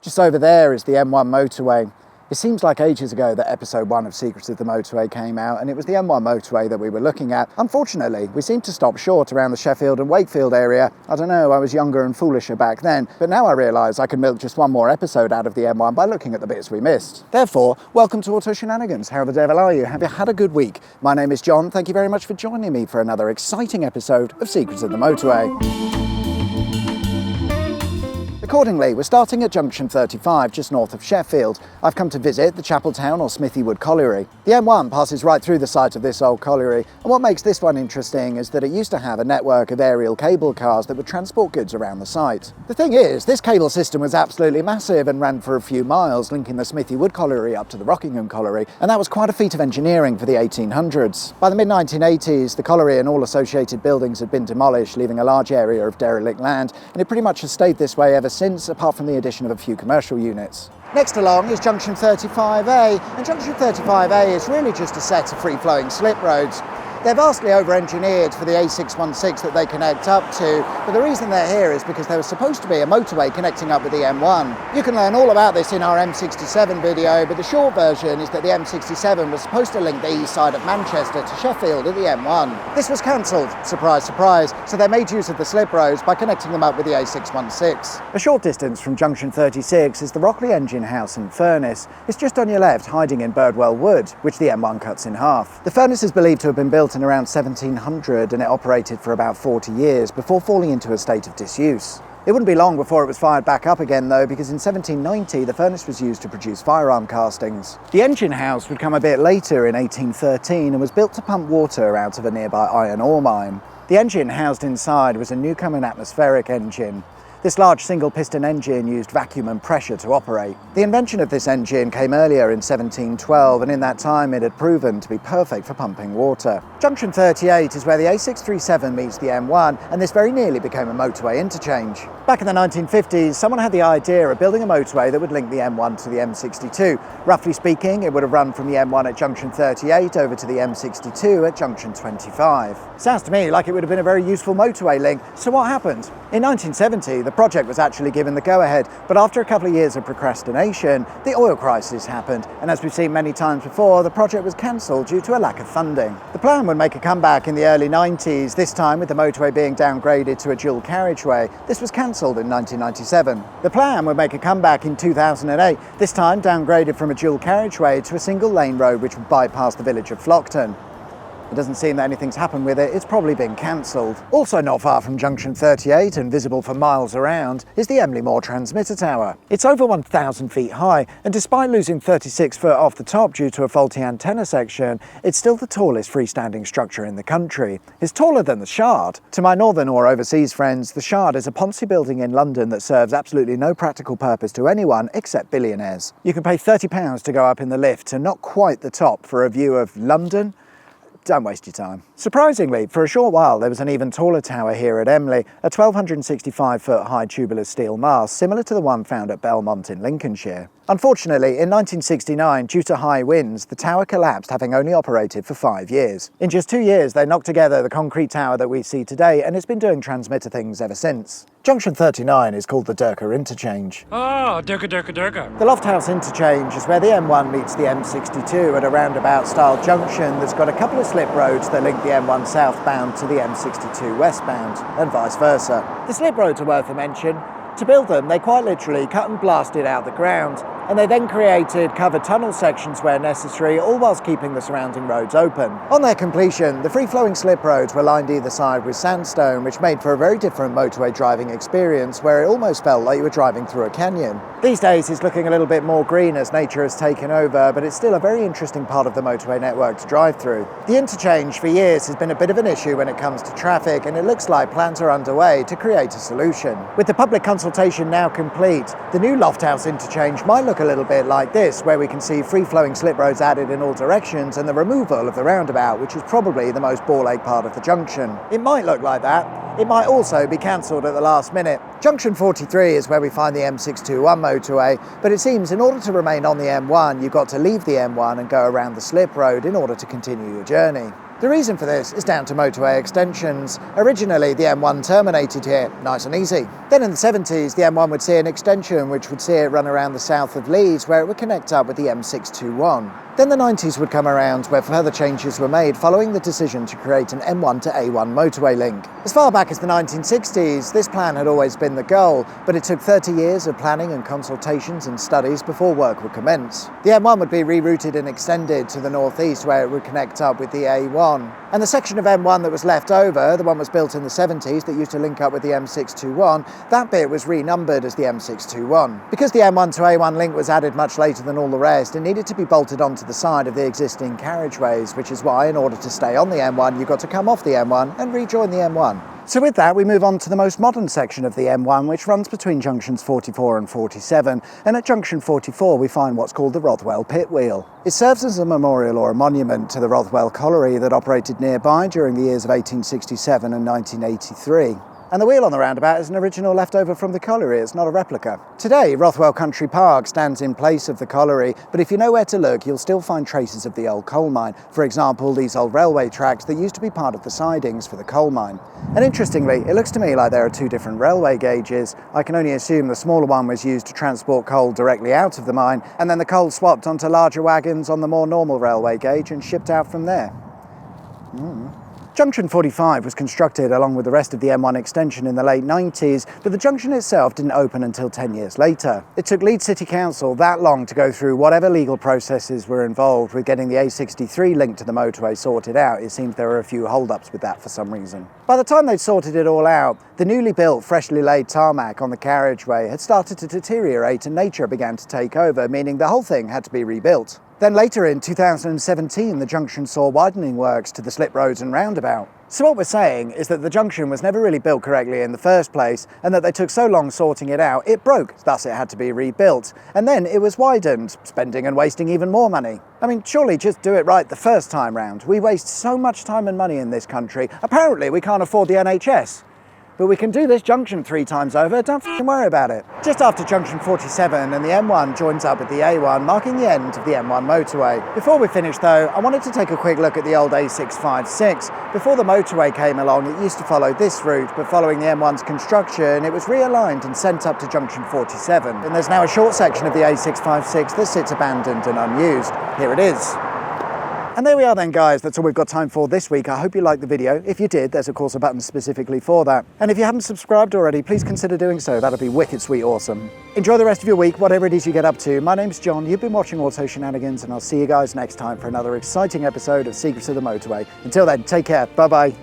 Just over there is the M1 motorway. It seems like ages ago that episode 1 of Secrets of the Motorway came out, and it was the M1 motorway that we were looking at. Unfortunately, we seemed to stop short around the Sheffield and Wakefield area. I don't know, I was younger and foolisher back then, but now I realise I can milk just one more episode out of the M1 by looking at the bits we missed. Therefore, welcome to Auto Shenanigans. How the devil are you? Have you had a good week? My name is John. Thank you very much for joining me for another exciting episode of Secrets of the Motorway. Accordingly, we're starting at junction 35, just north of Sheffield. I've come to visit the Chapeltown or Smithywood colliery. The M1 passes right through the site of this old colliery, and what makes this one interesting is that it used to have a network of aerial cable cars that would transport goods around the site. The thing is, this cable system was absolutely massive and ran for a few miles, linking the Smithywood colliery up to the Rockingham colliery, and that was quite a feat of engineering for the 1800s. By the mid-1980s, the colliery and all associated buildings had been demolished, leaving a large area of derelict land, and it pretty much has stayed this way ever since, apart from the addition of a few commercial units. Next along is junction 35A, and junction 35A is really just a set of free-flowing slip roads. They're vastly over-engineered for the A616 that they connect up to, but the reason they're here is because there was supposed to be a motorway connecting up with the M1. You can learn all about this in our M67 video, but the short version is that the M67 was supposed to link the east side of Manchester to Sheffield at the M1. This was cancelled, surprise, surprise, so they made use of the slip roads by connecting them up with the A616. A short distance from junction 36 is the Rockley engine house and furnace. It's just on your left, hiding in Birdwell Wood, which the M1 cuts in half. The furnace is believed to have been built in around 1700, and it operated for about 40 years before falling into a state of disuse. It wouldn't be long before it was fired back up again though, because in 1790 the furnace was used to produce firearm castings. The engine house would come a bit later in 1813 and was built to pump water out of a nearby iron ore mine. The engine housed inside was a Newcomen atmospheric engine. This large single-piston engine used vacuum and pressure to operate. The invention of this engine came earlier in 1712, and in that time it had proven to be perfect for pumping water. Junction 38 is where the A637 meets the M1, and this very nearly became a motorway interchange. Back in the 1950s, someone had the idea of building a motorway that would link the M1 to the M62. Roughly speaking, it would have run from the M1 at junction 38 over to the M62 at junction 25. Sounds to me like it would have been a very useful motorway link. So what happened? In 1970, the project was actually given the go-ahead, but after a couple of years of procrastination, the oil crisis happened, and as we've seen many times before, the project was cancelled due to a lack of funding. The plan would make a comeback in the early 90s, this time with the motorway being downgraded to a dual carriageway. This was cancelled in 1997. The plan would make a comeback in 2008, this time downgraded from a dual carriageway to a single lane road which would bypass the village of Flockton. It doesn't seem that anything's happened with it, it's probably been cancelled. Also not far from junction 38 and visible for miles around is the Emley Moor transmitter tower. It's over 1,000 feet high, and despite losing 36 foot off the top due to a faulty antenna section, it's still the tallest freestanding structure in the country. It's taller than the Shard. To my northern or overseas friends, the Shard is a Ponzi building in London that serves absolutely no practical purpose to anyone except billionaires. You can pay £30 to go up in the lift to not quite the top for a view of London. Don't waste your time. Surprisingly, for a short while there was an even taller tower here at Emley, a 1,265 foot high tubular steel mast similar to the one found at Belmont in Lincolnshire. Unfortunately, in 1969, due to high winds, the tower collapsed, having only operated for 5 years. In just 2 years, they knocked together the concrete tower that we see today, and it's been doing transmitter things ever since. Junction 39 is called the Durka Interchange. Oh, Durka. The Lofthouse Interchange is where the M1 meets the M62 at a roundabout-style junction that's got a couple of slip roads that link the M1 southbound to the M62 westbound, and vice versa. The slip roads are worth a mention. To build them, they quite literally cut and blasted out the ground, and they then created covered tunnel sections where necessary, all whilst keeping the surrounding roads open. On their completion, the free-flowing slip roads were lined either side with sandstone, which made for a very different motorway driving experience, where it almost felt like you were driving through a canyon. These days it's looking a little bit more green as nature has taken over, but it's still a very interesting part of the motorway network to drive through. The interchange for years has been a bit of an issue when it comes to traffic, and it looks like plans are underway to create a solution. With the public consultation now complete, the new Lofthouse interchange might look a little bit like this, where we can see free-flowing slip roads added in all directions and the removal of the roundabout, which is probably the most ball-ache part of the junction. It might look like that. It might also be cancelled at the last minute. Junction 43 is where we find the M621 motorway, but it seems in order to remain on the M1, you've got to leave the M1 and go around the slip road in order to continue your journey. The The reason for this is down to motorway extensions. Originally, the M1 terminated here, nice and easy. Then in the 70s, the M1 would see an extension which would see it run around the south of Leeds, where it would connect up with the M621. Then the 90s would come around, where further changes were made following the decision to create an M1 to A1 motorway link. As far back as the 1960s, this plan had always been the goal, but it took 30 years of planning and consultations and studies before work would commence. The M1 would be rerouted and extended to the northeast, where it would connect up with the A1. And the section of M1 that was left over, the one was built in the 70s that used to link up with the M621, that bit was renumbered as the M621. Because the M1 to A1 link was added much later than all the rest, it needed to be bolted onto the side of the existing carriageways, which is why, in order to stay on the M1, you've got to come off the M1 and rejoin the M1. So with that, we move on to the most modern section of the M1, which runs between junctions 44 and 47, and at junction 44 we find what's called the Rothwell Pit Wheel. It serves as a memorial or a monument to the Rothwell Colliery that operated nearby during the years of 1867 and 1983. And the wheel on the roundabout is an original leftover from the colliery, it's not a replica. Today, Rothwell Country Park stands in place of the colliery, but if you know where to look, you'll still find traces of the old coal mine. For example, these old railway tracks that used to be part of the sidings for the coal mine. And interestingly, it looks to me like there are two different railway gauges. I can only assume the smaller one was used to transport coal directly out of the mine, and then the coal swapped onto larger wagons on the more normal railway gauge and shipped out from there. Junction 45 was constructed along with the rest of the M1 extension in the late 90s, but the junction itself didn't open until 10 years later. It took Leeds City Council that long to go through whatever legal processes were involved with getting the A63 link to the motorway sorted out. It seems there were a few hold-ups with that for some reason. By the time they'd sorted it all out, the newly built, freshly laid tarmac on the carriageway had started to deteriorate and nature began to take over, meaning the whole thing had to be rebuilt. Then later in 2017, the junction saw widening works to the slip roads and roundabout. So what we're saying is that the junction was never really built correctly in the first place, and that they took so long sorting it out, it broke, thus it had to be rebuilt. And then it was widened, spending and wasting even more money. I mean, surely just do it right the first time round. We waste so much time and money in this country. Apparently we can't afford the NHS. But we can do this junction 3 times over, don't f***ing worry about it. Just after junction 47 and the M1 joins up with the A1, marking the end of the M1 motorway. Before we finish though, I wanted to take a quick look at the old A656. Before the motorway came along, it used to follow this route, but following the M1's construction, it was realigned and sent up to junction 47. And there's now a short section of the A656 that sits abandoned and unused. Here it is. And there we are then guys, that's all we've got time for this week. I hope you liked the video. If you did, there's of course a button specifically for that. And if you haven't subscribed already, please consider doing so. That'd be wicked sweet awesome. Enjoy the rest of your week, whatever it is you get up to. My name's John, you've been watching Auto Shenanigans, and I'll see you guys next time for another exciting episode of Secrets of the Motorway. Until then, take care, bye bye.